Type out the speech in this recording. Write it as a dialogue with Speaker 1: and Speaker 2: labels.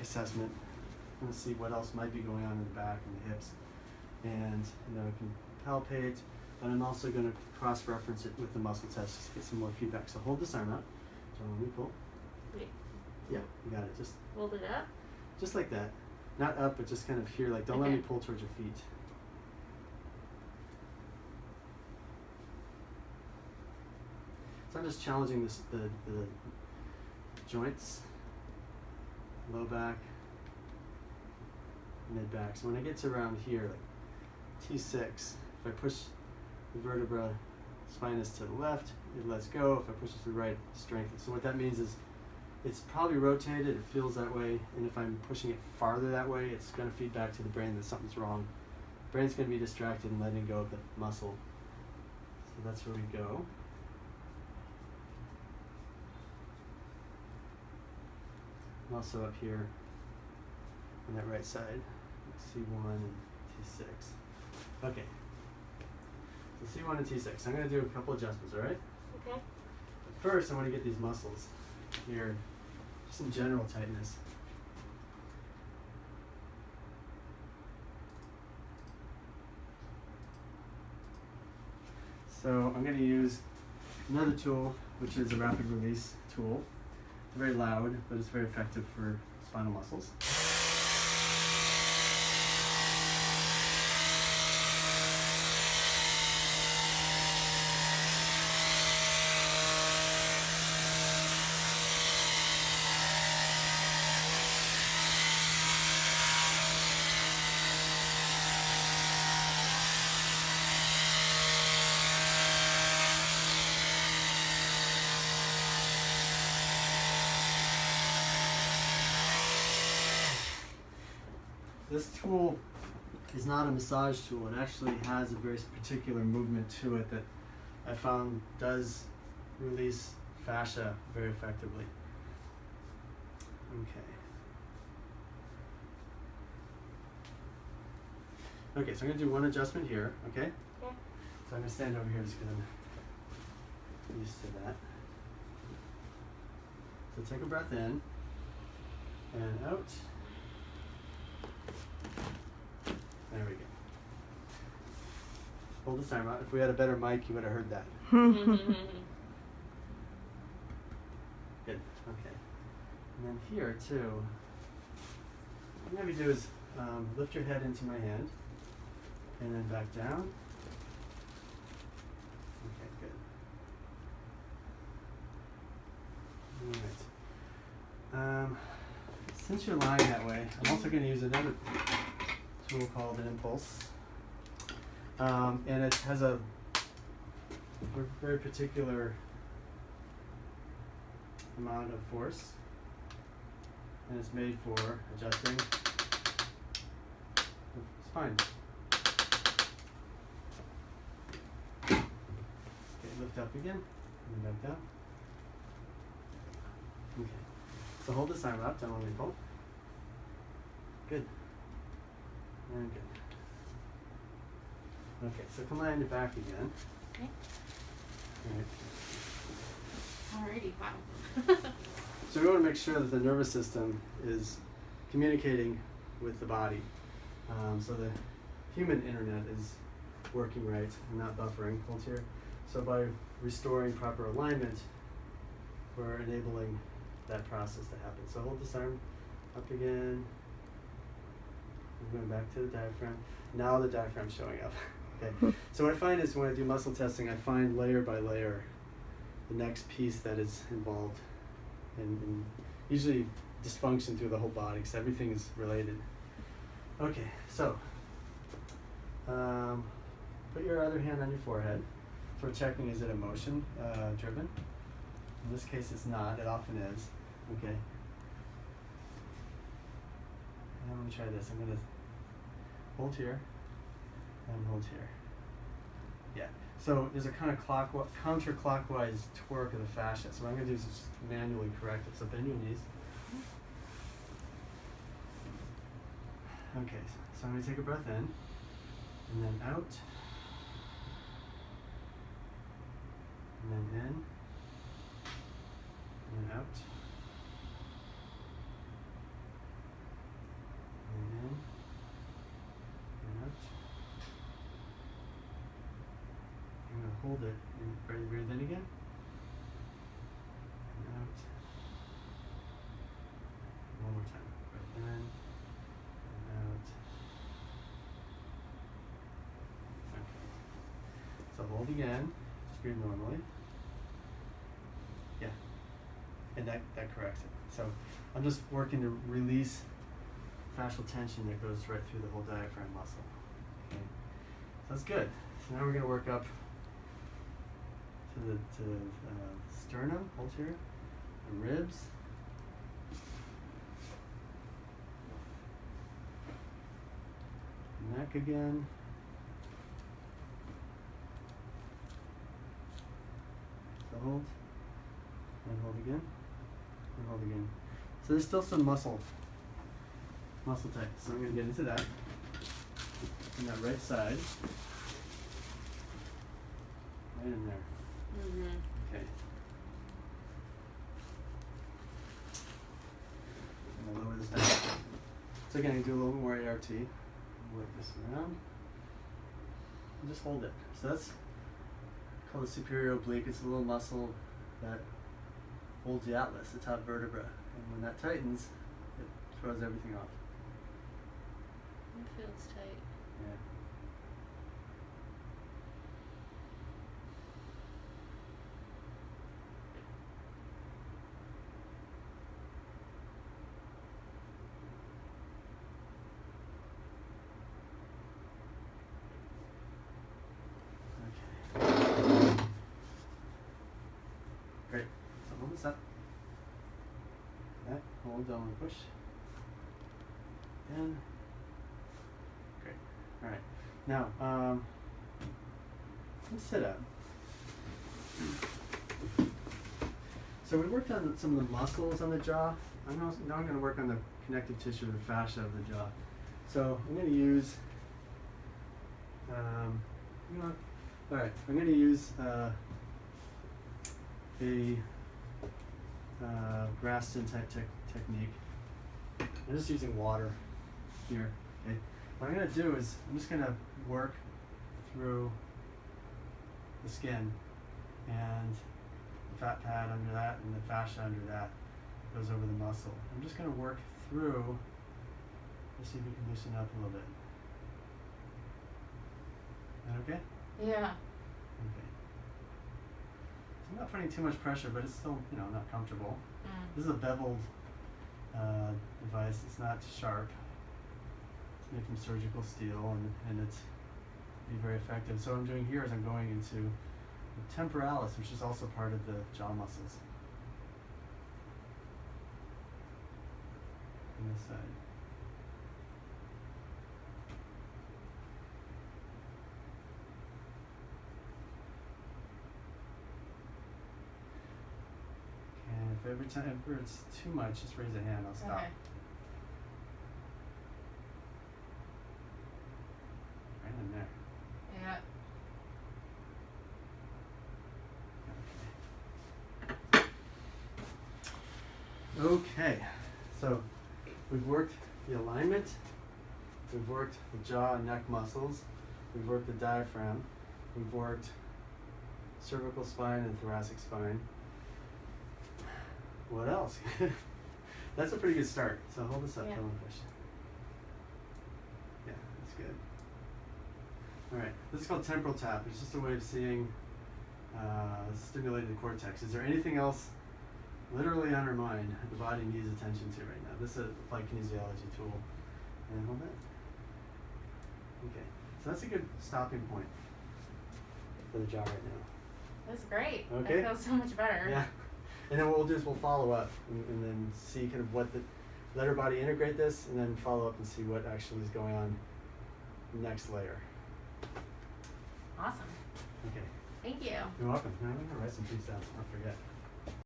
Speaker 1: assessment. I'm going to see what else might be going on in the back and the hips. And I can palpate, but I'm also going to cross-reference it with the muscle test just to get some more feedback. So hold this arm out. Don't let me pull.
Speaker 2: Wait.
Speaker 1: Yeah, you got it. Just
Speaker 2: hold it up?
Speaker 1: Just like that. Not up, but just kind of here. Like, don't let me pull towards your feet. So I'm just challenging the joints, low back, mid back. So when I get to around here, like T6, if I push the vertebra spinous to the left, it lets go. If I push it to the right, it strengthens. So what that means is it's probably rotated, it feels that way, and if I'm pushing it farther that way, it's going to feed back to the brain that something's wrong. The brain's going to be distracted and letting go of the muscle. So that's where we go. I'm also up here on that right side, C1 and T6. Okay, so C1 and T6. I'm going to do a couple adjustments, all right?
Speaker 2: Okay.
Speaker 1: But first, I want to get these muscles here, just some general tightness. So I'm going to use another tool, which is a rapid release tool. It's very loud, but it's very effective for spinal muscles. This tool is not a massage tool. It actually has a very particular movement to it that I found does release fascia very effectively. Okay, so I'm going to do one adjustment here, okay?
Speaker 2: Okay.
Speaker 1: So I'm going to stand over here just because I'm used to that. So take a breath in and out. There we go. Hold this arm out. If we had a better mic, you would have heard that. Good. Okay. And then here, too, what I'm going to do is lift your head into my hand and then back down. Okay, good. All right. Since you're lying that way, I'm also going to use another tool called an impulse, and it has a very particular amount of force, and it's made for adjusting the spine. Okay, lift up again, and back down. Okay, so hold this arm up, don't let me pull. Good. And good. Okay, so come lie on your back again.
Speaker 2: Okay.
Speaker 1: All right.
Speaker 2: Alrighty, wow.
Speaker 1: So we want to make sure that the nervous system is communicating with the body. So the human internet is working right and not buffering. Hold here. So by restoring proper alignment, we're enabling that process to happen. So hold this arm up again. We're going back to the diaphragm. Now the diaphragm's showing up. Okay. So what I find is when I do muscle testing, I find layer by layer the next piece that is involved, and usually dysfunction through the whole body because everything is related. Okay, so put your other hand on your forehead. So we're checking, is it emotion driven? In this case, it's not. It often is. Okay. And I'm going to try this. I'm going to hold here and hold here. Yeah. So there's a kind of counterclockwise twerk of the fascia. So what I'm going to do is just manually correct it. So bend your knees. Okay. So I'm going to take a breath in and then out. And then in. And then out. hold it and ready to breathe in again. And out. One more time. Breath in and out. Okay. So hold again. Just breathe normally. Yeah. And that corrects it. So I'm just working to release fascial tension that goes right through the whole diaphragm muscle. Okay. So that's good. So now we're going to work up to the sternum, hold here, the ribs. Neck again. So hold. And hold again. And hold again. So there's still some muscle tight. So I'm going to get into that. On that right side. Right in there.
Speaker 2: Mm-hmm.
Speaker 1: Okay. I'm going to lower this down. So again, I do a little more ART. Work this around. And just hold it. So that's called the superior oblique. It's a little muscle that holds the atlas, the top vertebra. And when that tightens, it throws everything off.
Speaker 2: It feels tight.
Speaker 1: Yeah. Okay. Great. So hold this up. That, hold down and push. And great. All right. Now, let's sit up. So we worked on some of the muscles on the jaw. Now I'm going to work on the connective tissue, the fascia of the jaw. So I'm going to use, all right. I'm going to use a Graston type technique. I'm just using water here. Okay. What I'm going to do is I'm just going to work through the skin and the fat pad under that and the fascia under that goes over the muscle. I'm just going to work through. Let's see if we can loosen up a little bit. Is that okay?
Speaker 2: Yeah.
Speaker 1: Okay. So I'm not putting too much pressure, but it's still, not comfortable.
Speaker 2: Mm.
Speaker 1: This is a beveled device. It's not sharp. It's made from surgical steel, and it's be very effective. So what I'm doing here is I'm going into the temporalis, which is also part of the jaw muscles. On this side. And if every time if it's too much, just raise a hand. I'll stop.
Speaker 2: Okay.
Speaker 1: Right in there.
Speaker 2: Yeah.
Speaker 1: Okay, so we've worked the alignment, we've worked the jaw and neck muscles, we've worked the diaphragm, we've worked cervical spine and thoracic spine. What else? That's a pretty good start. So hold this up,
Speaker 2: Yeah.
Speaker 1: Jellyfish. Yeah, that's good. All right, this is called temporal tap. It's just a way of seeing stimulating the cortex. Is there anything else literally on our mind that the body needs attention to right now? This is a applied kinesiology tool. And hold that. Okay, so that's a good stopping point for the jaw right now.
Speaker 2: That's great.
Speaker 1: Okay.
Speaker 2: That feels so much better.
Speaker 1: Yeah. And then what we'll do is we'll follow up and then see kind of let our body integrate this and then follow up and see what actually is going on next layer.
Speaker 2: Awesome.
Speaker 1: Okay.
Speaker 2: Thank you.
Speaker 1: You're welcome. Now I'm going to write some things down so I don't forget.